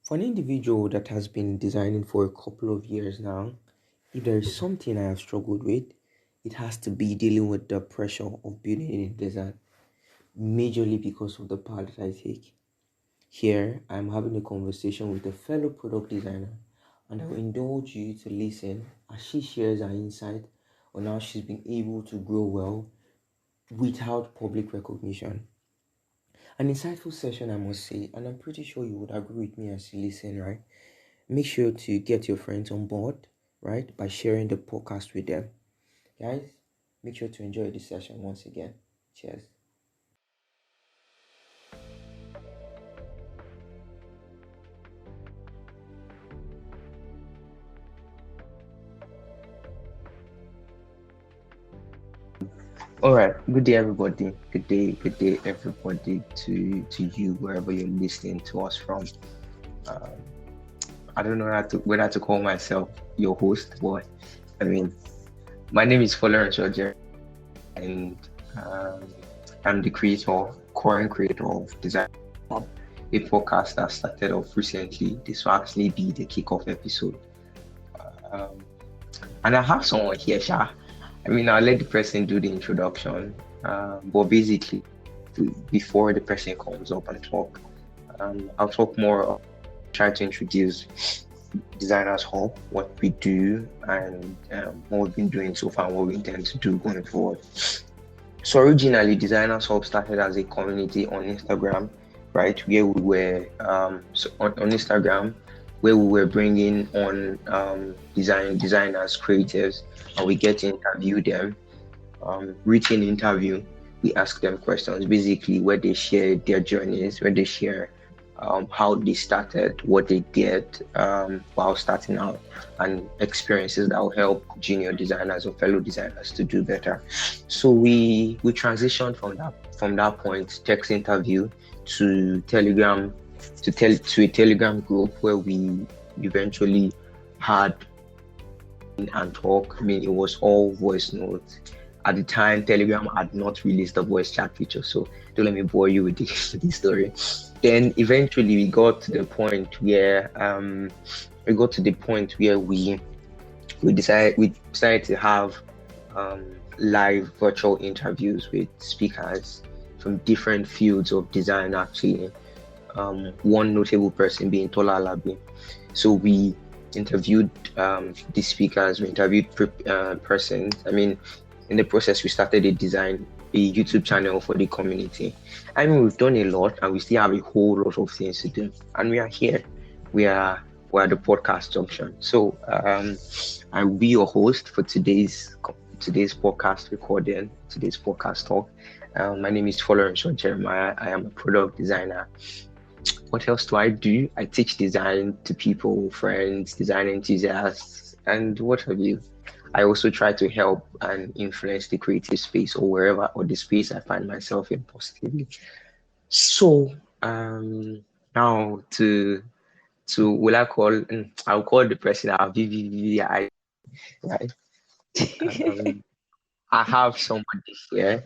For an individual that has been designing for a couple of years now, if there is something I have struggled with, it has to be dealing with the pressure of building a design, majorly because of the path that I take. Here, I'm having a conversation with a fellow product designer, and I will indulge you to listen as she shares her insight on how she's been able to grow well without public recognition. An insightful session, I must say, and I'm pretty sure you would agree with me as you listen, right? Make sure to get your friends on board, right, by sharing the podcast with them. Guys, make sure to enjoy this session once again. Cheers. All right. Good day, everybody. Good day, everybody. To you, wherever you're listening to us from. Um, I don't know whether to call myself your host, but I mean, my name is Florence Roger, and um, I'm the current creator of Design Hub, a podcast that started off recently. This will actually be the kickoff episode. Um, and I have someone here, Sha. I mean, I'll let the person do the introduction. But basically, before the person comes up and talk, I'll talk more, try to introduce Designers Hub, what we do, and what we've been doing so far, and what we intend to do going forward. So originally, Designers Hub started as a community on Instagram, right? Where we were on Instagram, where we were bringing on designers, creatives, and we get to interview them. Written interview, we ask them questions, basically where they share their journeys, where they share how they started, what they did while starting out, and experiences that will help junior designers or fellow designers to do better. So we transitioned from that point, text interview, to Telegram, to a Telegram group where we eventually had and talk. I mean, it was all voice notes. At the time, Telegram had not released the voice chat feature, so don't let me bore you with the story. Then eventually we got to the point where we decided to have um, live virtual interviews with speakers from different fields of design. Actually, one notable person being Tola Alabi. So we interviewed the speakers, we interviewed persons. I mean, in the process, we started a YouTube channel for the community. I mean, we've done a lot, and we still have a whole lot of things to do. And we are here. We're at the podcast junction. So I will be your host for today's podcast recording, today's podcast talk. My name is Florence Jeremiah. I am a product designer. What else do? I teach design to people, friends, design enthusiasts, and what have you. I also try to help and influence the creative space or wherever or the space I find myself in positively. So now will I call I'll call the person our VVVI, right? Um, I have somebody here,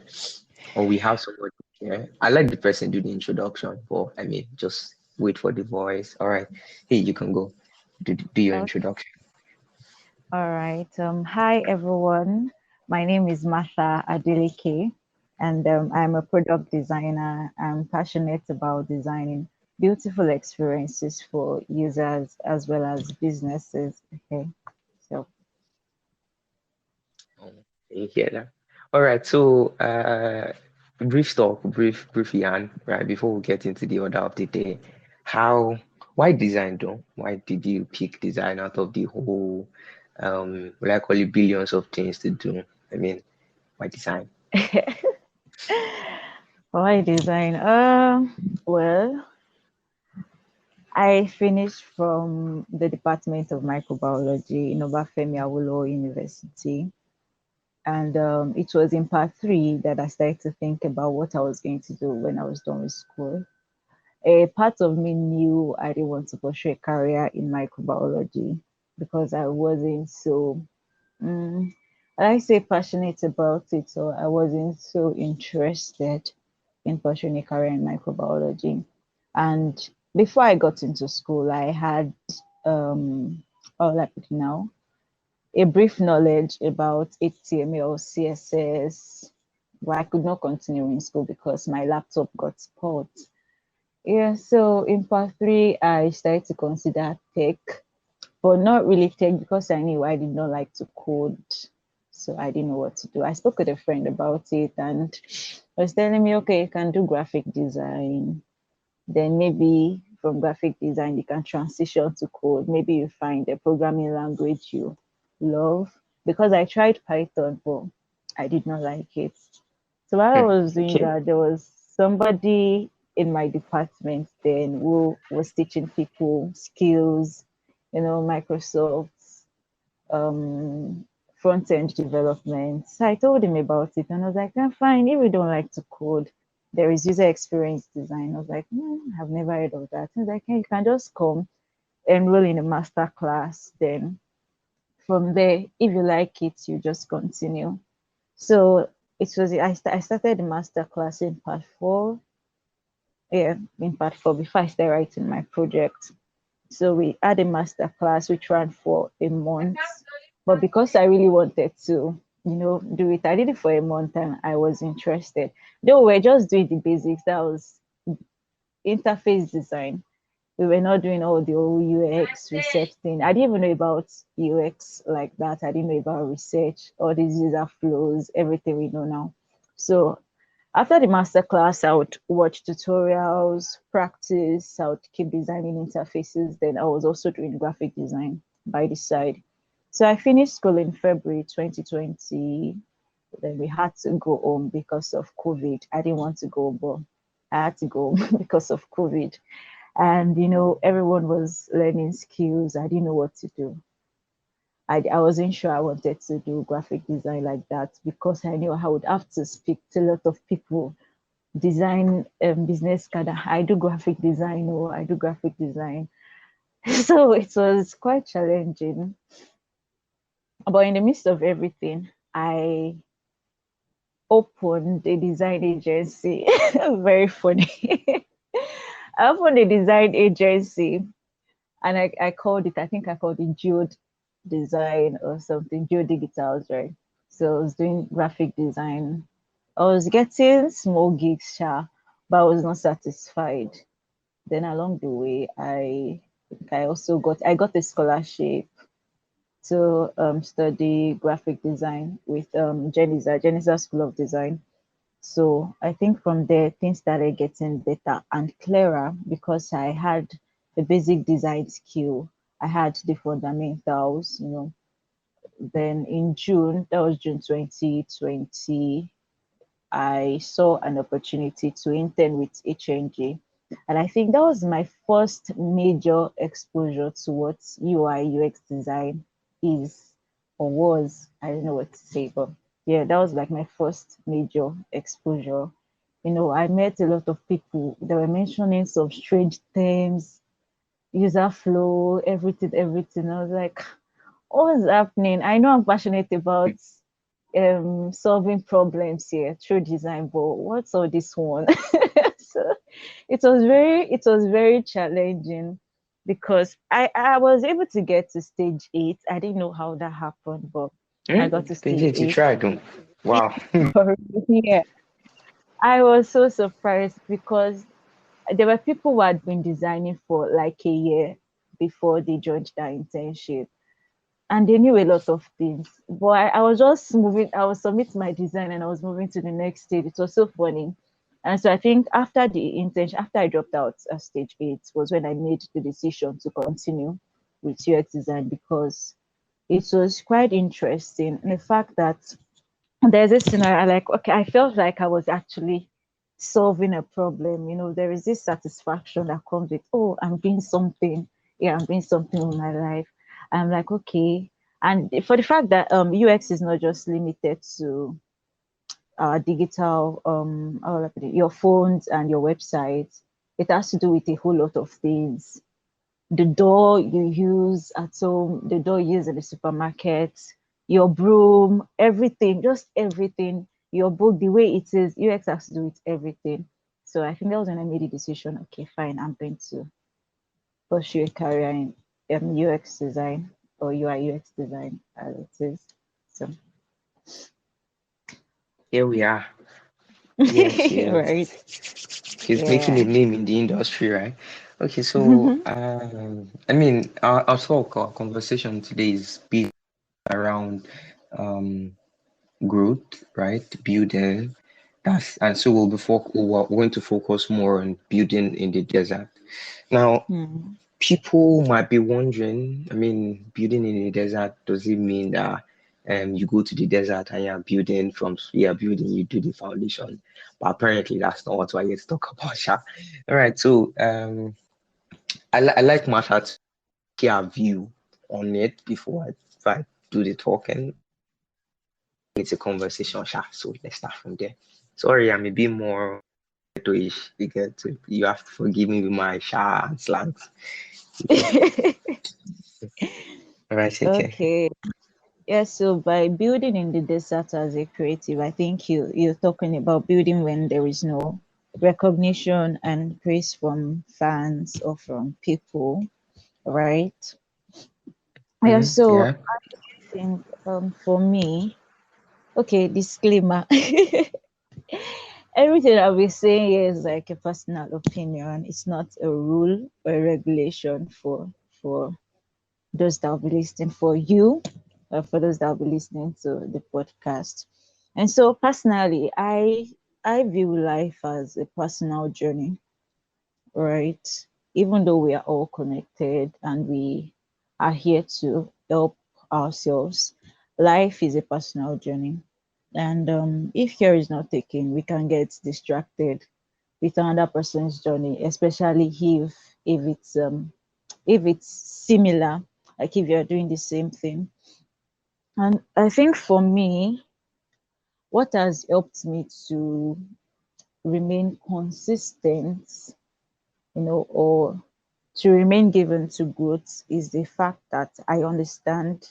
or we have somebody here. I let the person do the introduction, but I mean, just wait for the voice. All right. Hey, you can go. Do your Okay. introduction. All right. Hi, everyone. My name is Martha Adeleke, and I'm a product designer. I'm passionate about designing beautiful experiences for users as well as businesses. Okay. So, Oh, you hear that? All right. So, brief talk, brief yarn, right? Before we get into the order of the day, how, why design though? Why did you pick design out of the whole, what I call it, billions of things to do? I mean, why design? why design? Well, I finished from the Department of Microbiology in Obafemi Awolowo University. And it was in part three that I started to think about what I was going to do when I was done with school. A part of me knew I didn't want to pursue a career in microbiology because I wasn't so, mm, I say passionate about it, so I wasn't so interested in pursuing a career in microbiology. And before I got into school, I had all like now a brief knowledge about HTML, CSS, but I could not continue in school because my laptop got spoiled. Yeah, so in part three, I started to consider tech, but not really tech because I knew I did not like to code. So I didn't know what to do. I spoke with a friend about it and was telling me, okay, you can do graphic design. Then maybe from graphic design, you can transition to code. Maybe you find a programming language you love. Because I tried Python, but I did not like it. So while I Hmm. was doing Okay. that, there was somebody in my department then who was teaching people skills, Microsoft um, front end development. So I told him about it and I was like, I'm fine. If you don't like to code, there is user experience design. I was like, I've never heard of that. He was like, hey, you can just come enroll in a master class. Then from there, if you like it, you just continue. So it was, I started the master class in part four. Yeah, in part four before I started writing my project. So we had a master class which ran for a month. But because I really wanted to, do it, I did it for a month and I was interested. Though we're just doing the basics, that was interface design. We were not doing all the whole UX research thing. I didn't even know about UX like that. I didn't know about research, all these user flows, everything we know now. So after the master class, I would watch tutorials, practice, I would keep designing interfaces. Then I was also doing graphic design by the side. So I finished school in February 2020. Then we had to go home because of COVID. I didn't want to go, but I had to go because of COVID. And everyone was learning skills. I didn't know what to do. I wasn't sure I wanted to do graphic design like that because I knew I would have to speak to a lot of people, design business card. I do graphic design or I do graphic design. So it was quite challenging. But in the midst of everything, I opened a design agency. Very funny. I opened a design agency and I called it, I think I called it Geode Design or something, Geode Digitals, right? So I was doing graphic design. I was getting small gigs, sure, but I was not satisfied. Then along the way, I got a scholarship to study graphic design with Genisa School of Design. So I think from there things started getting better and clearer because I had the basic design skill. I had the fundamentals. Then in June, that was June 2020, I saw an opportunity to intern with HNG. And I think that was my first major exposure to what UI UX design is or was. I don't know what to say, but yeah, that was like my first major exposure. I met a lot of people that were mentioning some strange terms, user flow, everything, everything. I was like, what's happening? I know I'm passionate about solving problems here through design, but what's all this one? So it was very challenging because I was able to get to stage 8. I didn't know how that happened, but I got Hmm. to They stage did. You 8. tried them. Wow. Yeah, I was so surprised because there were people who had been designing for like a year before they joined that internship and they knew a lot of things. But I was just moving, I was submitting my design and I was moving to the next stage. It was so funny. And so I think after the internship, after I dropped out at stage 8, was when I made the decision to continue with UX design because it was quite interesting. And the fact that there's this scenario, okay, I felt like I was actually solving a problem. There is this satisfaction that comes with, oh, I'm doing something. Yeah, I'm doing something with my life. I'm like, okay. And for the fact that UX is not just limited to digital, your phones and your websites, it has to do with a whole lot of things. The door you use at home, the door you use in the supermarket, your broom, everything, just everything, your book, the way it is, UX has to do with everything. So I think that was when I made the decision, okay, fine, I'm going to pursue a career in UX design or UI UX design as it is. So Here we are. Yes, yes. right. She's making a Yeah. name in the industry, right? Okay, so I mean, our talk, our conversation today is based around um growth, right? Building. That's and so we're going to focus more on building in the desert. Now, Hmm. people might be wondering, I mean, building in the desert, does it mean that you go to the desert and you're building, you do the foundation. But apparently that's not what we're here to talk about, Sha. All right, so I like Masha to hear a view on it if I do the talking. It's a conversation, Sha. So let's start from there. Sorry, I'm a bit more ghetto-ish. You have to forgive me with my Sha and slangs. You get. All right, okay. Okay. Yeah, so by building in the desert as a creative, I think you're talking about building when there is no recognition and praise from fans or from people, right? Yeah, so Yeah. I think for me, okay, disclaimer. Everything I'll be saying here is like a personal opinion. It's not a rule or a regulation for those that will be listening, for you, for those that will be listening to the podcast. And so personally, I view life as a personal journey, right? Even though we are all connected and we are here to help ourselves, life is a personal journey. And if care is not taken, we can get distracted with another person's journey, especially if it's similar, like if you're doing the same thing. And I think for me, what has helped me to remain consistent, or to remain given to growth is the fact that I understand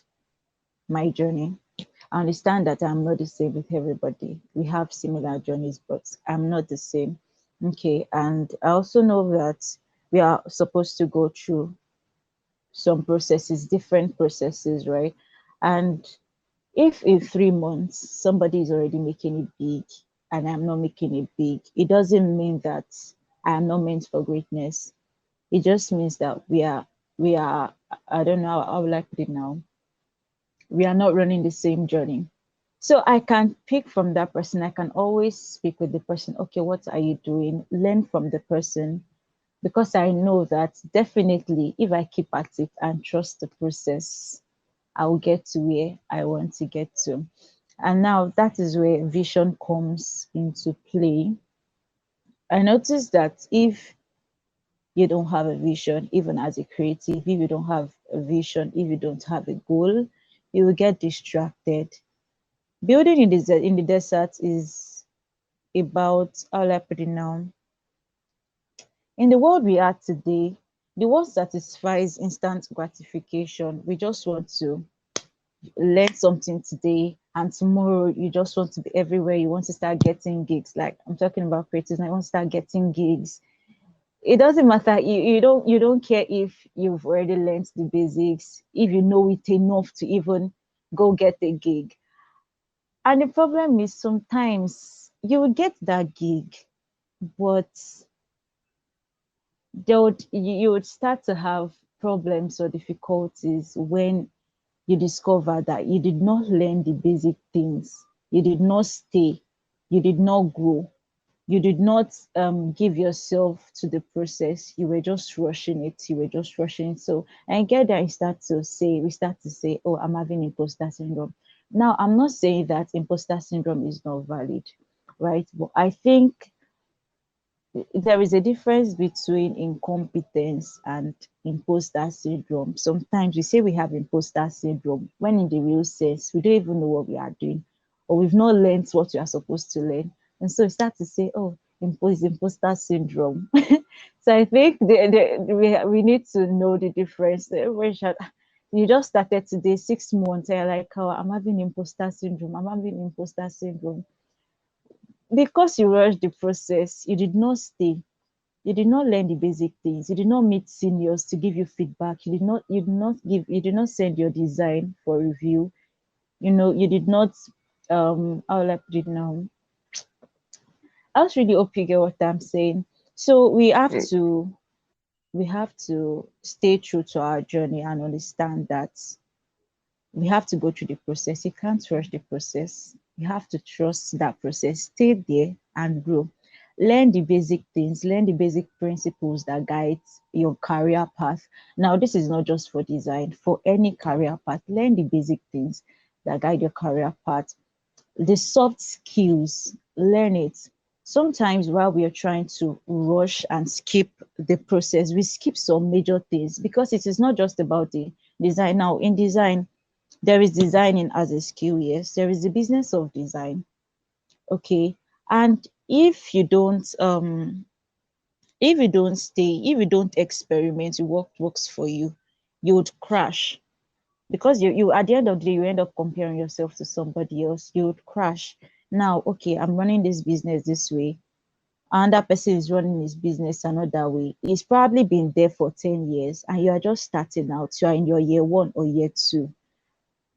my journey. I understand that I'm not the same with everybody. We have similar journeys, but I'm not the same. Okay. And I also know that we are supposed to go through some processes, different processes, right? And if in 3 months somebody is already making it big and I'm not making it big, it doesn't mean that I am not meant for greatness. It just means that we are, I don't know how will I put it now. We are not running the same journey. So I can pick from that person. I can always speak with the person. Okay, what are you doing? Learn from the person, because I know that definitely if I keep at it and trust the process, I will get to where I want to get to. And now that is where vision comes into play. I noticed that if you don't have a vision, even as a creative, if you don't have a vision, if you don't have a goal, you will get distracted. Building in the desert is about, how will I put it now? In the world we are today, the world satisfies instant gratification. We just want to learn something today and tomorrow you just want to be everywhere. You want to start getting gigs. Like I'm talking about creatives, I want to start getting gigs. It doesn't matter. You don't care if you've already learned the basics, if you know it enough to even go get a gig. And the problem is sometimes you will get that gig, but you would start to have problems or difficulties when you discover that you did not learn the basic things, you did not stay, you did not grow, you did not give yourself to the process. You were just rushing it. You were just rushing it. So I get that we start to say, oh, I'm having imposter syndrome. Now, I'm not saying that imposter syndrome is not valid, right? But I think there is a difference between incompetence and imposter syndrome. Sometimes we say we have imposter syndrome when in the real sense we don't even know what we are doing, or we've not learned what we are supposed to learn. And so we start to say, oh, imposter syndrome. So I think we need to know the difference. You just started today, 6 months, and you're like, oh, I'm having imposter syndrome. I'm having imposter syndrome. Because you rushed the process, you did not stay, You did not learn the basic things. You did not meet seniors to give you feedback. You did not send your design for review. You did not how will I put it now? I just really hope you get what I'm saying. So we have to stay true to our journey and understand that we have to go through the process. You can't rush the process. You have to trust that process. Stay there and grow. Learn the basic things, learn the basic principles that guide your career path. Now, this is not just for design, for any career path. Learn the basic things that guide your career path. The soft skills, learn it. Sometimes while we are trying to rush and skip the process, we skip some major things because it is not just about the design. Now, in design, there is designing as a skill, yes. There is the business of design, okay. And if you don't experiment with what works for you, you would crash because you at the end of the day you end up comparing yourself to somebody else. You would crash. Now, okay, I'm running this business this way, and that person is running his business another way. He's probably been there for 10 years and you are just starting out. You are in your year one or year two.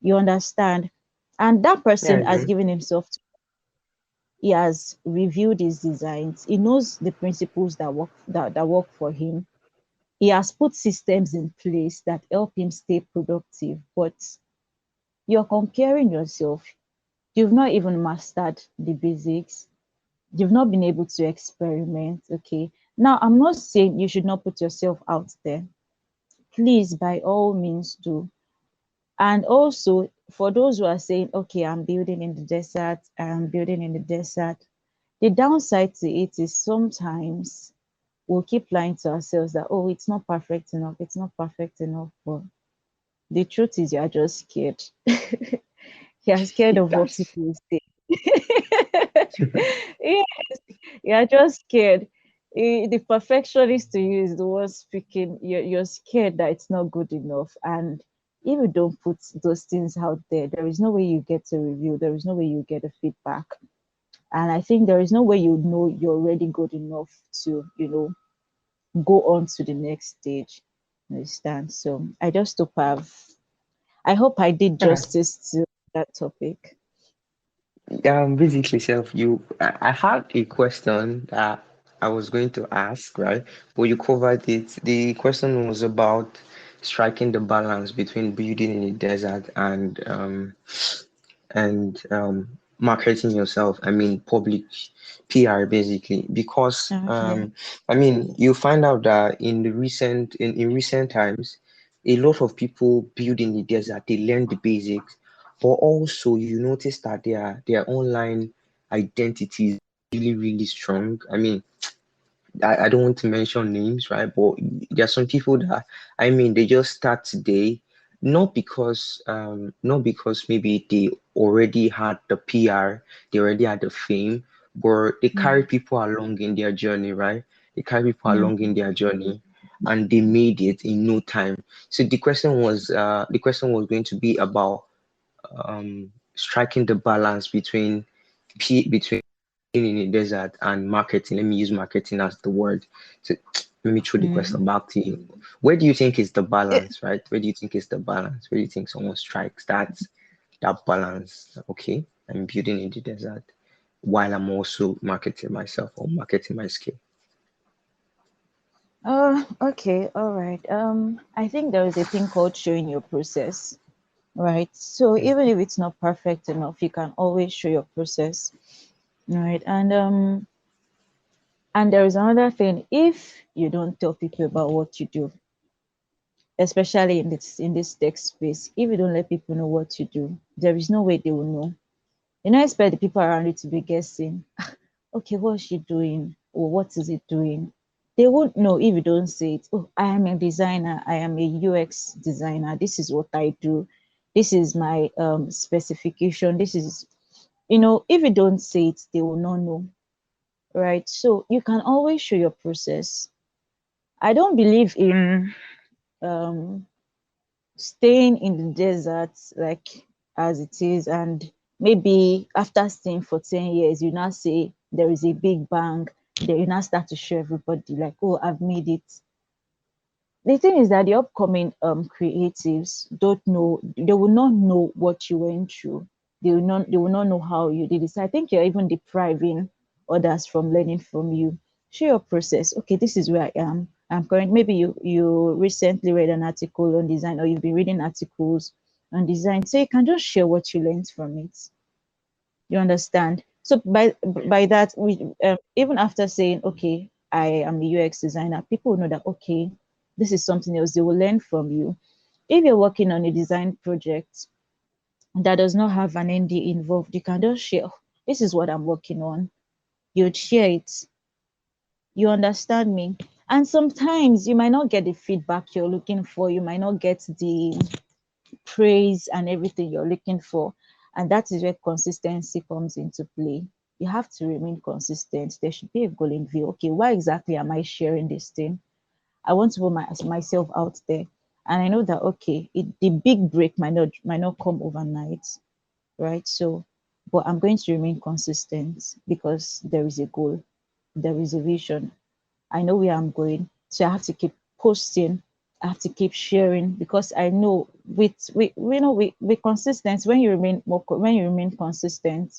You understand? And that Yeah, I person has agree. given himself to, he has reviewed his designs. He knows the principles that work for him. He has put systems in place that help him stay productive. But you're comparing yourself. You've not even mastered the basics. You've not been able to experiment. Okay. Now, I'm not saying you should not put yourself out there. Please, by all means, do. And also, for those who are saying, okay, I'm building in the desert, I'm building in the desert, the downside to it is sometimes we'll keep lying to ourselves that, oh, it's not perfect enough, it's not perfect enough. But the truth is, you are just scared. You're scared of what That's people will say. Yeah, you're just scared. The perfectionist to you is the one speaking. You're scared that it's not good enough. And if you don't put those things out there, there is no way you get a review. There is no way you get a feedback. And I think there is no way you know you're already good enough to, go on to the next stage. Understand? So I hope I did yeah. justice to that topic. Basically, self, I had a question that I was going to ask, right? But you covered it. The question was about striking the balance between building in the desert and marketing yourself. I mean, public PR basically, because Okay. I mean, you find out that in recent times, a lot of people build in the desert. They learn the basics, but also you notice that their online identity is really strong. I mean, I don't want to mention names, right? But there are some people that I mean they just start today, not because maybe they already had the PR, they already had the fame, but they carry Mm, people along in their journey, right? They carry people along mm, in their journey and they made it in no time. So the question was going to be about striking the balance between in the desert and marketing. Let me use marketing as the word. So let me throw the mm. question back to you. Where do you think is the balance, right? Where do you think is the balance? Where do you think someone strikes that balance? Okay, I'm building in the desert while I'm also marketing myself or marketing my skill. Okay, all right. I think there is a thing called showing your process, right? So even if it's not perfect enough, you can always show your process, right? And there is another thing. If you don't tell people about what you do, especially in this tech space, if you don't let people know what you do, there is no way they will know. You don't expect the people around you to be guessing, okay, what's she doing? Or what is it doing? They won't know if you don't say it. Oh, I am a designer. I am a UX designer. This is what I do. This is my specification. This is, if you don't say it, they will not know. Right. So you can always show your process. I don't believe in um, staying in the desert like as it is, and maybe after staying for 10 years, you now say there is a big bang. Then you now start to show everybody like, oh, I've made it. The thing is that the upcoming creatives don't know, they will not know what you went through. They will not know how you did it. So I think you're even depriving others from learning from you. Share your process. Okay, this is where I am. I'm current. Maybe you recently read an article on design, or you've been reading articles on design. So you can just share what you learned from it. You understand? So by that, we even after saying, okay, I am a UX designer, people will know that okay, this is something else. They will learn from you. If you're working on a design project that does not have an ND involved, you can just share. This is what I'm working on. You'd share it. You understand me? And sometimes you might not get the feedback you're looking for. You might not get the praise and everything you're looking for. And that is where consistency comes into play. You have to remain consistent. There should be a goal in view. Okay, why exactly am I sharing this thing? I want to put myself out there. And I know that okay, the big break might not come overnight, right? So, but I'm going to remain consistent because there is a goal, there is a vision. I know where I'm going. So I have to keep posting. I have to keep sharing because I know with consistent when you remain consistent,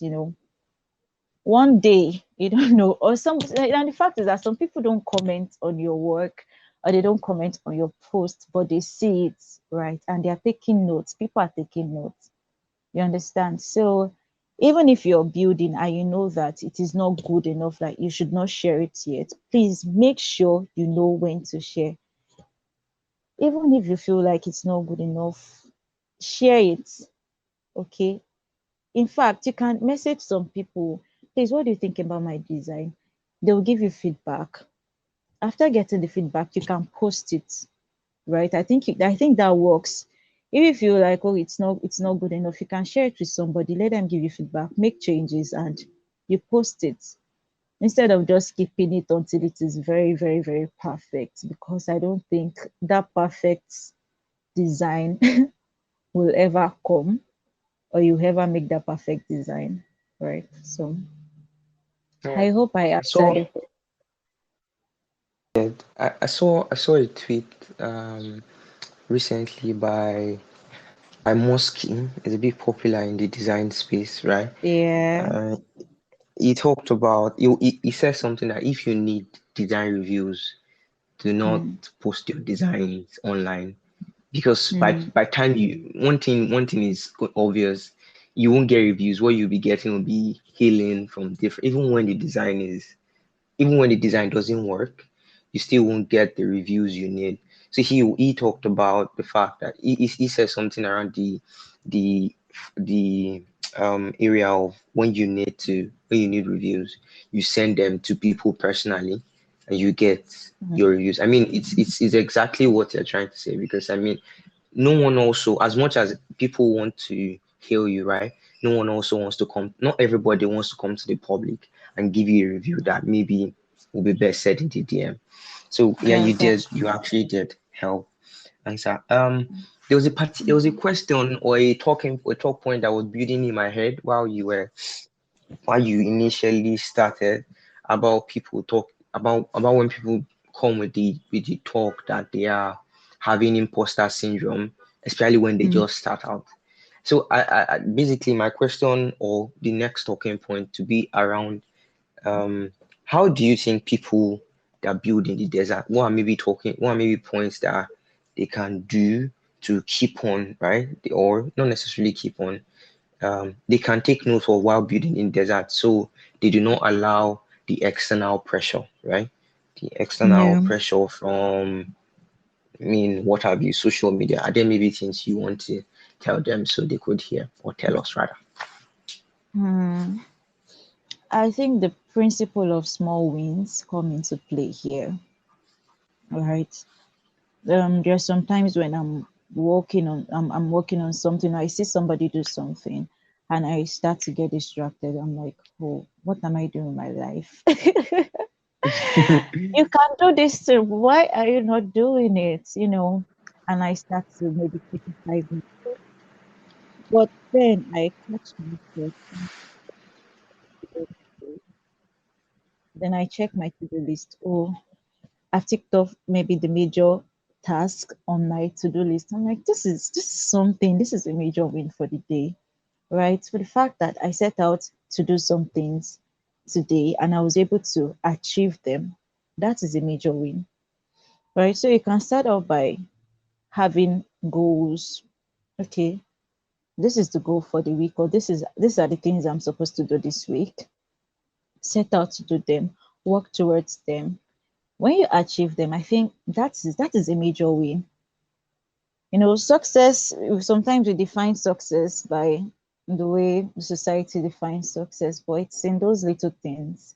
one day you don't know or some and the fact is that some people don't comment on your work or they don't comment on your post, but they see it, right? And they are taking notes. People are taking notes. You understand? So even if you're building and you know that it is not good enough, like you should not share it yet, please make sure you know when to share. Even if you feel like it's not good enough, share it. Okay. In fact, you can message some people, please, what do you think about my design? They'll give you feedback. After getting the feedback, you can post it, right? I think that works. If you like, oh, it's not good enough, you can share it with somebody, let them give you feedback, make changes, and you post it instead of just keeping it until it is very, very, very perfect. Because I don't think that perfect design will ever come, or you ever make that perfect design, right? So I Yeah. hope I I saw answered it. I saw a tweet recently by Mosky. Is a bit popular in the design space, right? Yeah. Uh, he talked about he said something that if you need design reviews, do not Mm, post your designs online because mm, by time you one thing is obvious, you won't get reviews. What you'll be getting will be healing from different even when the design doesn't work, you still won't get the reviews you need. So he talked about the fact that he said something around the the area of when you need reviews, you send them to people personally and you get mm. your reviews. I mean, it's exactly what you're trying to say because I mean no one also, as much as people want to heal you, right? No one also wants to come, not everybody wants to come to the public and give you a review that maybe will be best said in the DM. So yeah, Yeah, that's you actually did help answer. There was a question or a talk point that was building in my head while you initially started about people talk about when people come with the talk that they are having imposter syndrome, especially when they mm, just start out. So basically my question or the next talking point to be around how do you think people that build in the desert, what are maybe points that they can do to keep on, right? Or not necessarily keep on, they can take note of while building in desert so they do not allow the external pressure, right? The external yeah. pressure from, I mean, what have you, social media. Are there maybe things you want to tell them so they could hear or tell us rather? Hmm. I think the principle of small wins come into play here, right? There's sometimes when I'm working on something, I see somebody do something, and I start to get distracted. I'm like, oh, what am I doing in my life? You can do this too. Why are you not doing it? And I start to maybe criticize myself. But then I catch myself. Then I check my to-do list. Oh, I've ticked off maybe the major task on my to-do list. I'm like, this is something. This is a major win for the day, right? For the fact that I set out to do some things today and I was able to achieve them, that is a major win, right? So you can start off by having goals. Okay, this is the goal for the week, or these are the things I'm supposed to do this week. Set out to do them, work towards them. When you achieve them, I think that is a major win. Success, sometimes we define success by the way society defines success, but it's in those little things.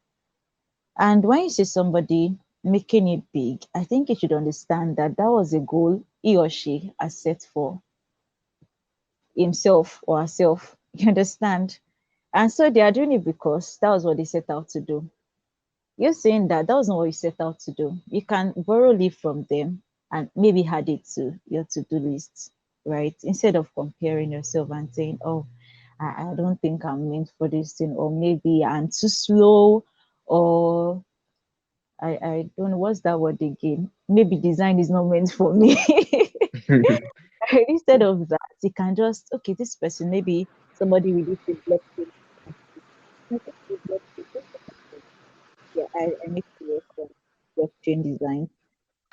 And when you see somebody making it big, I think you should understand that that was a goal he or she has set for himself or herself. You understand? And so they are doing it because that was what they set out to do. You're saying that that was not what you set out to do. You can borrow leave from them and maybe add it to your to-do list, right? Instead of comparing yourself and saying, oh, I don't think I'm meant for this thing, or maybe I'm too slow, or I don't know what's that word again. Maybe design is not meant for me. Instead of that, you can just, okay, this person, maybe somebody released a blog post. Yeah, I make to work on blockchain design.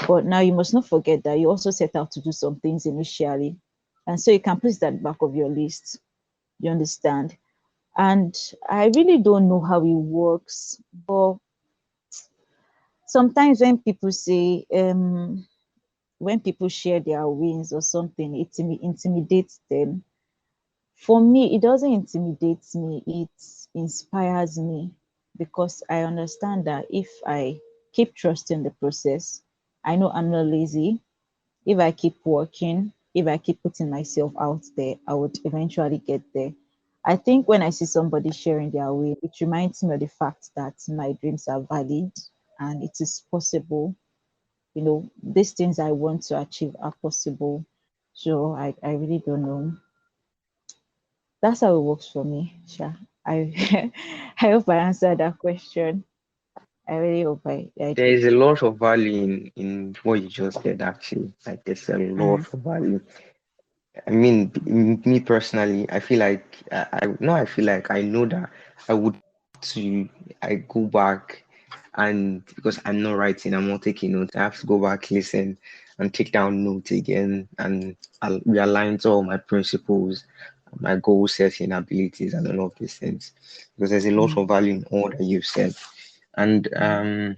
But now you must not forget that you also set out to do some things initially. And so you can place that back of your list. You understand? And I really don't know how it works, but sometimes when people share their wins or something, it intimidates them. For me, it doesn't intimidate me, it inspires me because I understand that if I keep trusting the process, I know I'm not lazy. If I keep working, if I keep putting myself out there, I would eventually get there. I think when I see somebody sharing their way, it reminds me of the fact that my dreams are valid and it is possible. These things I want to achieve are possible. So I really don't know. That's how it works for me, Sha. I I hope I answered that question. I really hope I There did. is a lot of value in what you just said, actually. Like, there's a lot Mm. of value. I mean, me personally, I feel like I feel like I know that I would to I go back, and because I'm not writing, I'm not taking notes. I have to go back, listen, and take down notes again, and I'll realign to all my principles, my goal setting abilities, and all of these things. Because there's a lot of Mm. value in all that you've said, and Mm.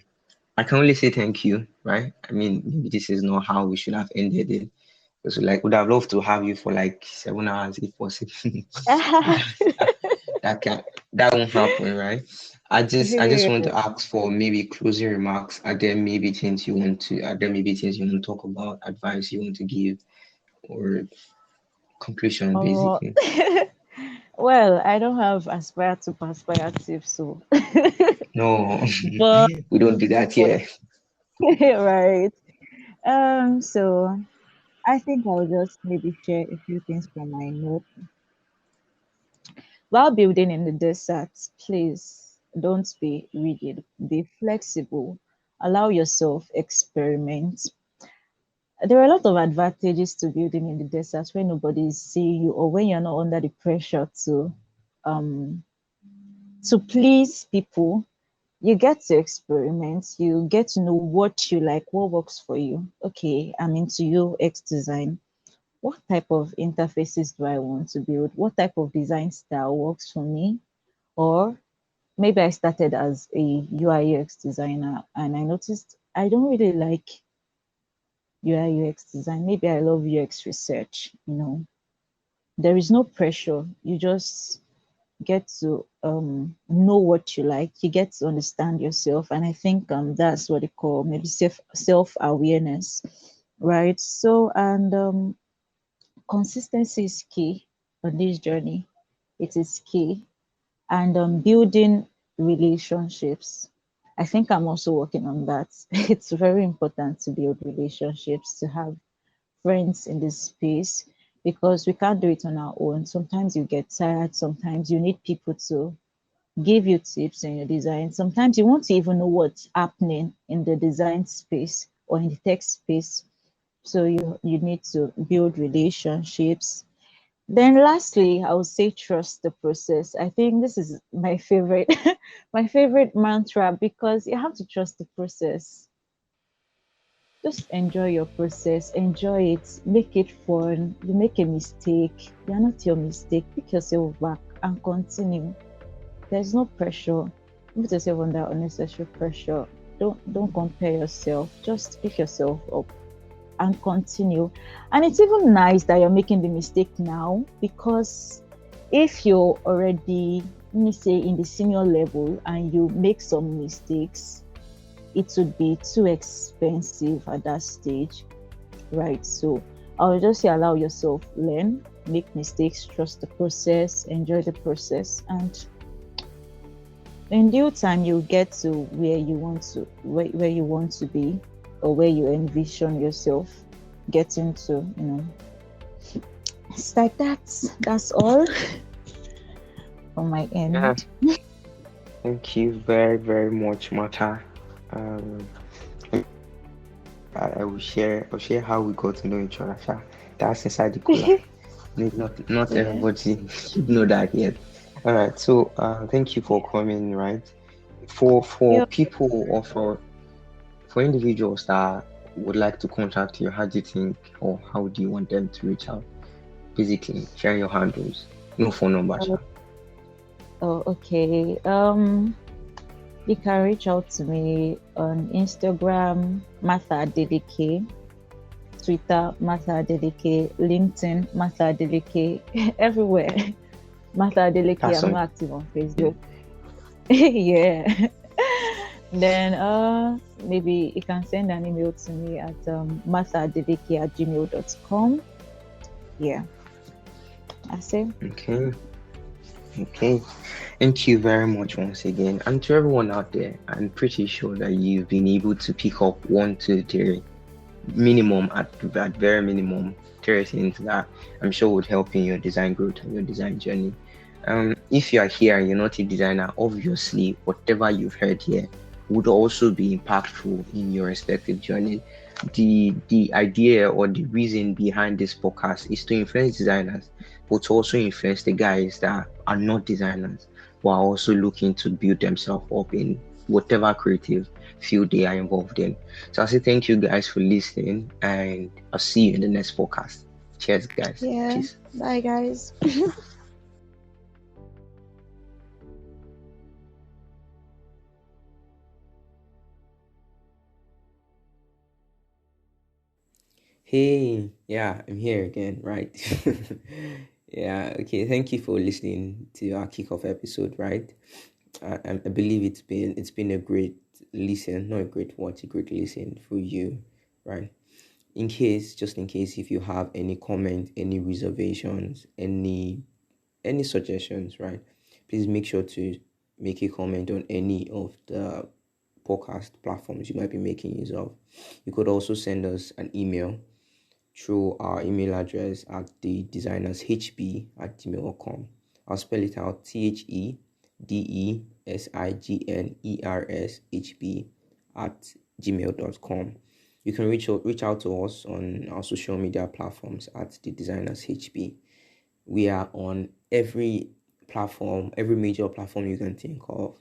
I can only say thank you, right? I mean, maybe this is not how we should have ended it. Because like would have loved to have you for like 7 hours if possible. that can that won't happen, right? I just want to ask for maybe closing remarks. Are there maybe things you want to are there maybe things you want to talk about, advice you want to give, or conclusion Oh, basically? well, I don't have aspire to perspire tips, so No, but we don't do that but here. right. So I think I'll just maybe share a few things from my note. While building in the desert, please don't be rigid. Be flexible. Allow yourself experiment. There are a lot of advantages to building in the desert when nobody is seeing you or when you're not under the pressure um to please people. You get to experiment, you get to know what you like, what works for you. Okay, I'm into UX design. What type of interfaces do I want to build? What type of design style works for me? Or maybe I started as a UI UX designer and I noticed I don't really like UI UX design. Maybe I love UX research. There is no pressure. You just get to know what you like. You get to understand yourself. And I think that's what they call maybe self-awareness, right? So, and consistency is key on this journey. It is key. And building relationships. I think I'm also working on that. It's very important to build relationships, to have friends in this space because we can't do it on our own. Sometimes you get tired, sometimes you need people to give you tips in your design. Sometimes you want to even know what's happening in the design space or in the tech space. So you need to build relationships. Then lastly, I would say trust the process. I think this is my favorite my favorite mantra because you have to trust the process. Just enjoy your process, enjoy it, make it fun. You make a mistake, you're not your mistake. Pick yourself back and continue. There's no pressure. Don't put yourself under unnecessary pressure. Don't compare yourself. Just pick yourself up and continue. And it's even nice that you're making the mistake now, because if you're already, let me say, in the senior level and you make some mistakes, it would be too expensive at that stage, right? So I'll just say allow yourself learn, make mistakes, trust the process, enjoy the process, and in due time you'll get to where you want to be, or where you envision yourself getting to, you know. It's like that. That's all on my Yeah, end. thank you very, very much, Mata. Um, I'll share how we got to know each other. Sha. That's inside the cooler. Not Yeah. everybody should know that yet. All right, so thank you for coming. Right, for Yeah. people or for individuals that would like to contact you, how do you think, or how do you want them to reach out? Basically, share your handles. No phone number, Oh, sha. okay. You can reach out to me on Instagram, Martha Adeleke, Twitter, Martha Adeleke, LinkedIn, Martha Adeleke, everywhere. Martha Adeleke. That's I'm on. not active on Facebook. Yeah. Then maybe you can send an email to me at marthaadeleke@gmail.com. Yeah, that's it. Okay. Okay. Thank you very much once again. And to everyone out there, I'm pretty sure that you've been able to pick up one, two, three minimum at very minimum 3 things that I'm sure would help in your design growth and your design journey. If you are here and you're not a designer, obviously whatever you've heard here would also be impactful in your respective journey. The idea or the reason behind this podcast is to influence designers, but to also influence the guys that are not designers, who are also looking to build themselves up in whatever creative field they are involved in. So I say thank you guys for listening, and I'll see you in the next podcast. Cheers, guys. Yeah. Peace. Bye, guys. Hey, yeah, I'm here again, right? Yeah, okay. Thank you for listening to our kickoff episode, right? I believe it's been a great listen, not a great watch, a great listen for you, right? Just in case, if you have any comment, any reservations, any suggestions, right? Please make sure to make a comment on any of the podcast platforms you might be making use of. You could also send us an email through our email address at the designershb@gmail.com. I'll spell it out: THEDESIGNERSHB at gmail.com. You can reach out to us on our social media platforms at the designers HB. We are on every platform, every major platform you can think of: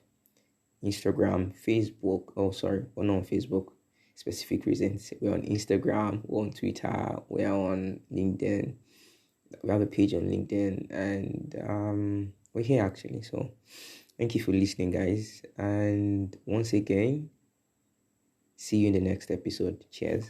Instagram, Facebook. Oh, sorry, we're not on Facebook. Specific reasons. We're on Instagram, we're on Twitter, we're on LinkedIn. We have a page on LinkedIn, and we're here actually. So thank you for listening, guys. And once again, see you in the next episode. Cheers.